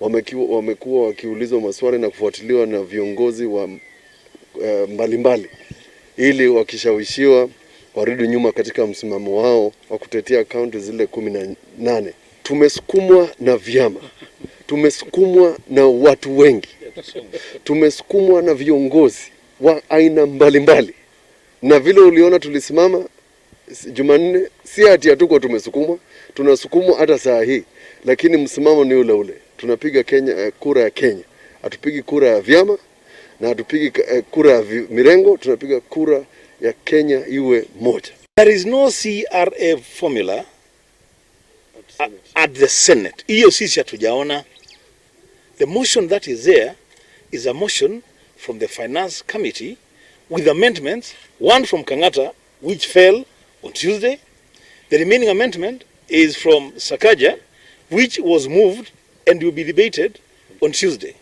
wamekuwa wakiulizwa maswali na kufuatiliwa na viongozi wa mbalimbali ili wakishawishiwa warudi nyuma katika msimamo wao wa kutetea kaunti zile 18. Tumesukumwa na vyama, tumesukumwa na watu wengi, tumesukumwa na viongozi wa aina mbalimbali, na vile uliona tulisimama Jumanne, si ati hatuko tumesukumwa, tunasukumwa hata saa hii, lakini msimamo ni ule ule. Tunapiga kura ya Kenya, hatupigi kura ya vyama na hatupigi kura ya mirengo, tunapiga kura ya Kenya iwe moja. There is no CRA formula at the Senate. Hiyo sisi hatujaona. The motion that is there is a motion from the Finance Committee with amendments, one from Kangata which fell on Tuesday. The remaining amendment is from Sakaja which was moved and will be debated on Tuesday.